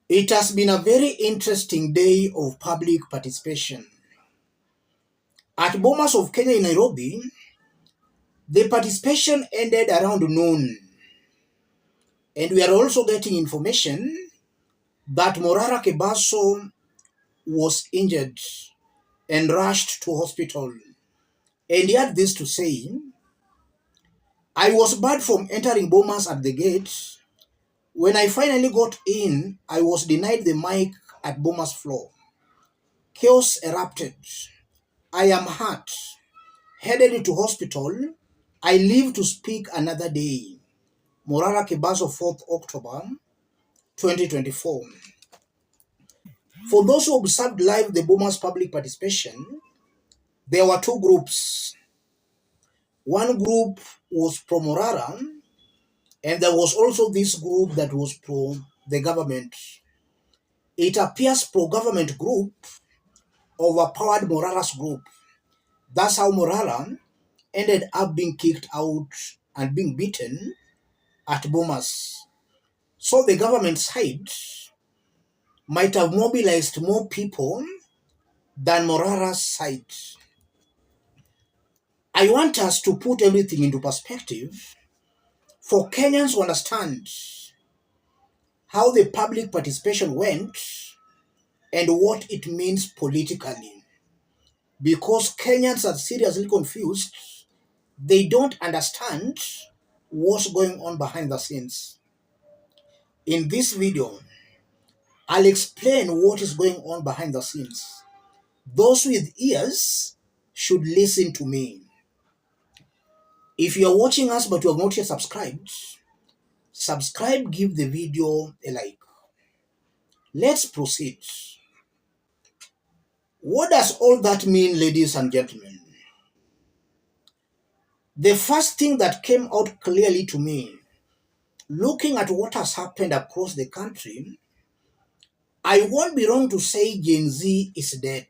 It has been a very interesting day of public participation. At Bomas of Kenya in Nairobi, the participation ended around noon. And we are also getting information that MORARA Kebaso was injured and rushed to hospital. And he had this to say, I was barred from entering Bomas at the gate. When I finally got in, I was denied the mic at Bomas floor. Chaos erupted. I am hurt. Headed into hospital. I live to speak another day. MORARA Kebaso, 4th October 2024. For those who observed live the Bomas public participation, there were two groups. One group was pro MORARA, and there was also this group that was pro the government. It appears pro-government group overpowered MORARA's group. That's how MORARA ended up being kicked out and being beaten at Bomas. So the government side might have mobilized more people than MORARA's side. I want us to put everything into perspective for Kenyans to understand how the public participation went and what it means politically. Because Kenyans are seriously confused. They don't understand what's going on behind the scenes. In this video, I'll explain what is going on behind the scenes. Those with ears should listen to me. If you are watching us but you have not yet subscribed, subscribe, give the video a like. Let's proceed. What does all that mean, ladies and gentlemen? The first thing that came out clearly to me, looking at what has happened across the country, I won't be wrong to say Gen Z is dead.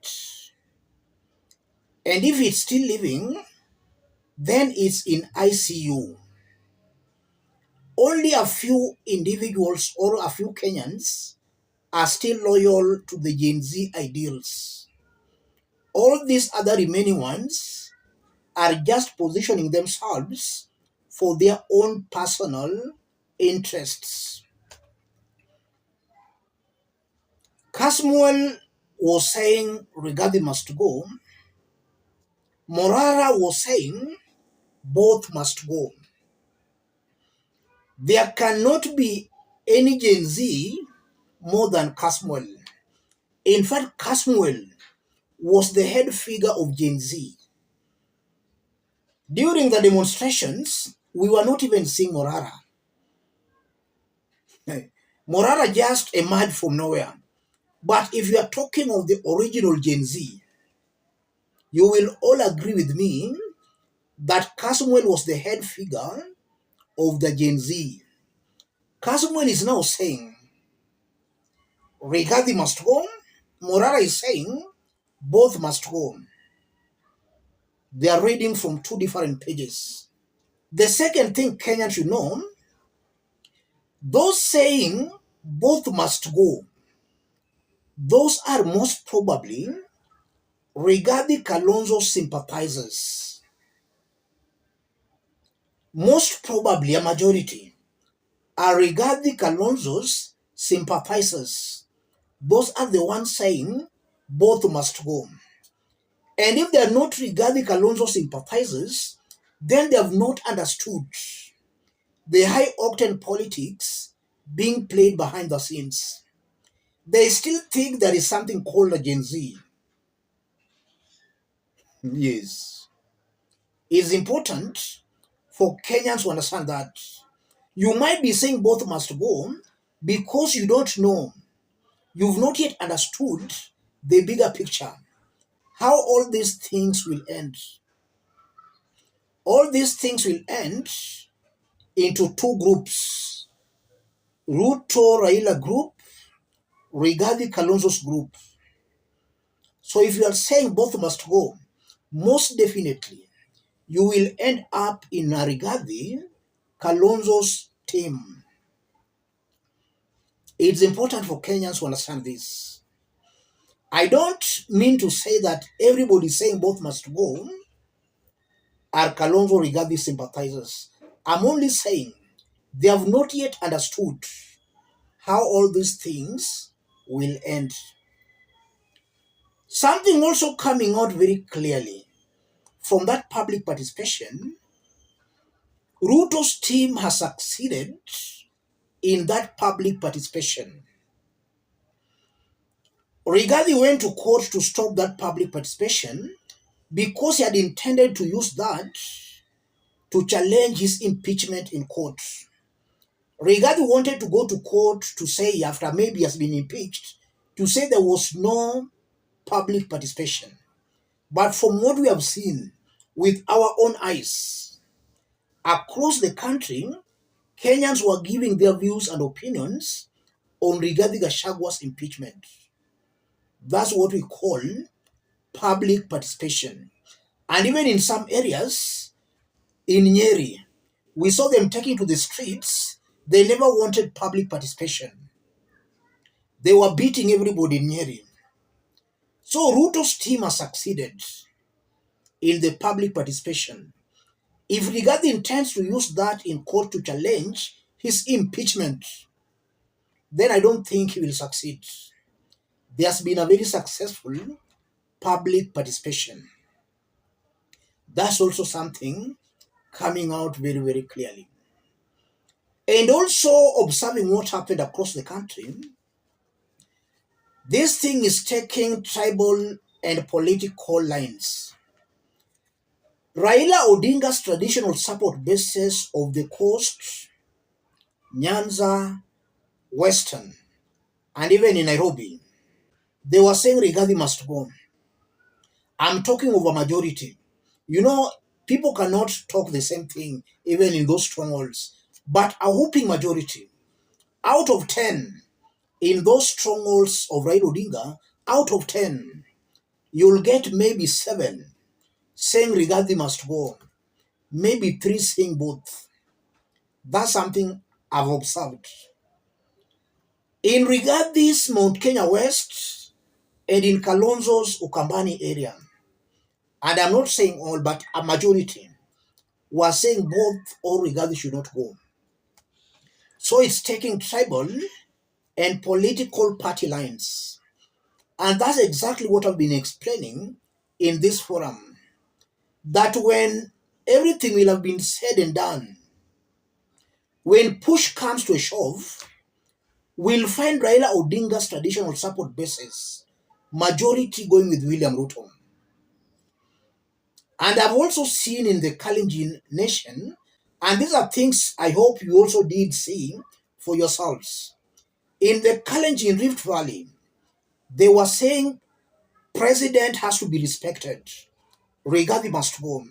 And if it's still living, then it's in ICU. Only a few individuals or a few Kenyans are still loyal to the Gen Z ideals. All these other remaining ones are just positioning themselves for their own personal interests. Casmuel was saying Rigathi must go. MORARA was saying both must go. There cannot be any Gen Z more than Casmuel. In fact, Casmuel was the head figure of Gen Z. During the demonstrations, we were not even seeing MORARA. MORARA just emerged from nowhere. But if you are talking of the original Gen Z, you will all agree with me that Casmuel was the head figure of the Gen Z. Casmuel is now saying Rigathi must go. MORARA is saying both must go. They are reading from two different pages. The second thing Kenyans should know, those saying both must go, those are most probably Rigathi Kalonzo sympathizers. Most probably a majority are Rigathi Kalonzo's sympathizers. Those are the ones saying both must go. And if they are not Rigathi Kalonzo sympathizers, then they have not understood the high-octane politics being played behind the scenes. They still think there is something called a Gen Z. Yes. It's important for Kenyans to understand that. You might be saying both must go because you don't know. You've not yet understood the bigger picture. How all these things will end. All these things will end into two groups. Ruto Raila group, Rigathi Kalonzo's group. So if you are saying both must go, most definitely you will end up in Rigathi Kalonzo's team. It's important for Kenyans to understand this. I don't mean to say that everybody saying both must go are Kalonzo Rigathi sympathizers. I'm only saying they have not yet understood how all these things will end. Something also coming out very clearly from that public participation, Ruto's team has succeeded in that public participation. Rigathi went to court to stop that public participation because he had intended to use that to challenge his impeachment in court. Rigathi wanted to go to court to say, after maybe he has been impeached, to say there was no public participation. But from what we have seen with our own eyes, across the country, Kenyans were giving their views and opinions on Rigathi Gachagwa's impeachment. That's what we call public participation. And even in some areas, in Nyeri, we saw them taking to the streets. They never wanted public participation. They were beating everybody in Nyeri. So Ruto's team has succeeded in the public participation. If Rigathi intends to use that in court to challenge his impeachment, then I don't think he will succeed. There has been a very successful public participation. That's also something coming out very, very clearly. And also observing what happened across the country, this thing is taking tribal and political lines. Raila Odinga's traditional support bases of the coast, Nyanza, Western, and even in Nairobi, they were saying Rigathi must go. I'm talking of a majority. You know, people cannot talk the same thing even in those strongholds. But a whooping majority, out of 10, in those strongholds of Raila Odinga, out of 10, you'll get maybe 7 saying Rigathi must go. Maybe 3 saying both. That's something I've observed. In Rigathi's Mount Kenya West and in Kalonzo's Ukambani area, and I'm not saying all, but a majority, were saying both or Rigathi should not go. So it's taking tribal and political party lines. And that's exactly what I've been explaining in this forum. That when everything will have been said and done, when push comes to a shove, we'll find Raila Odinga's traditional support bases, majority going with William Ruto. And I've also seen in the Kalenjin nation, and these are things I hope you also did see for yourselves. In the Kalenjin Rift Valley, they were saying president has to be respected. Rigathi must go.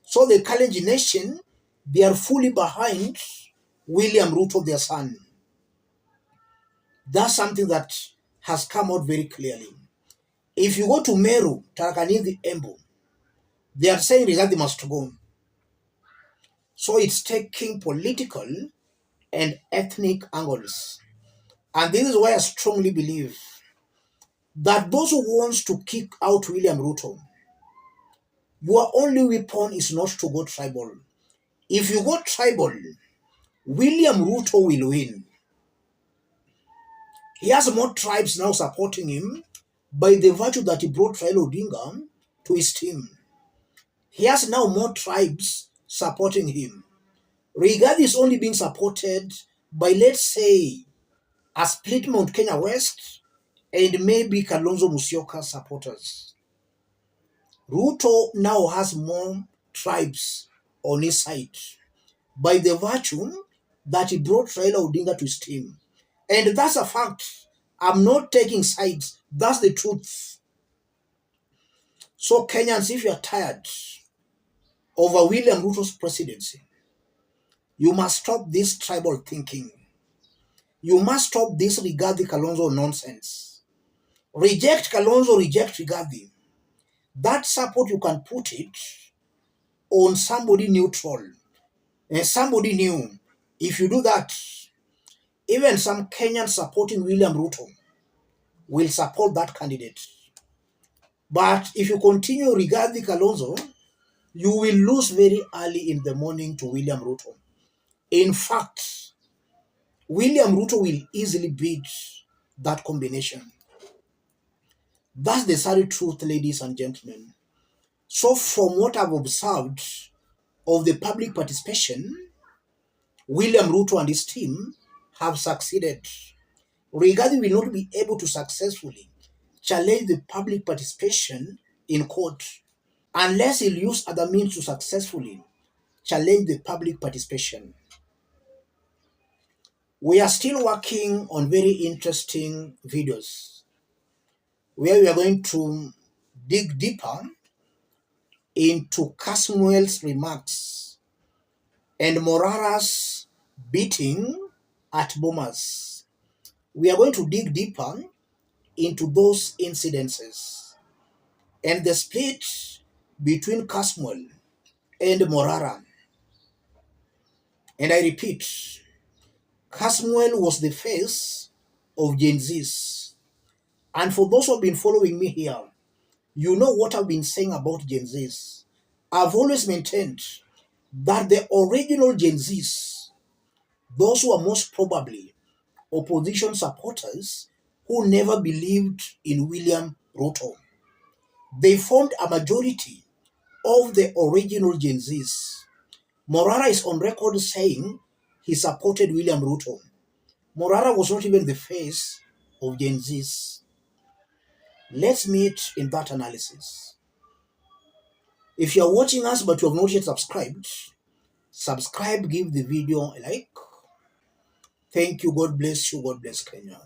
So the Kalenjin nation, they are fully behind William Ruto, their son. That's something that has come out very clearly. If you go to Meru, Tarakanindi, Embu, they are saying Rigathi must go. So it's taking political and ethnic angles. And this is why I strongly believe that those who wants to kick out William Ruto, your only weapon is not to go tribal. If you go tribal, William Ruto will win. He has more tribes now supporting him by the virtue that he brought Raila Odinga to his team. He has now more tribes supporting him. Rigathi is only being supported by, let's say, a split Mount Kenya West and maybe Kalonzo Musyoka supporters. Ruto now has more tribes on his side by the virtue that he brought Raila Odinga to his team. And that's a fact. I'm not taking sides. That's the truth. So Kenyans, if you're tired of a William Ruto's presidency, you must stop this tribal thinking. You must stop this Rigathi Kalonzo nonsense. Reject Kalonzo, reject Rigathi. That support, you can put it on somebody neutral and somebody new. If you do that, Even some Kenyans supporting William Ruto will support that candidate. But if you continue Rigathi Kalonzo, you will lose very early in the morning to William Ruto. In fact, William Ruto will easily beat that combination. That's the sad truth, ladies and gentlemen. So from what I've observed of the public participation, William Ruto and his team have succeeded. Rigathi will not be able to successfully challenge the public participation in court unless he'll use other means to successfully challenge the public participation. We are still working on very interesting videos where we are going to dig deeper into Casmuel's remarks and MORARA's beating at Bomas. We are going to dig deeper into those incidences and the split between Casmuel and MORARA. And I repeat, Casmuel was the face of Gen Zs. And for those who have been following me here, you know what I've been saying about Gen Zs. I've always maintained that the original Gen Zs, those who are most probably opposition supporters who never believed in William Ruto, they formed a majority of the original Gen Zs. MORARA is on record saying he supported William Ruto. MORARA was not even the face of Gen Zs. Let's meet in that analysis. If you are watching us but you have not yet subscribed, subscribe, give the video a like. Thank you. God bless you. God bless Kenya.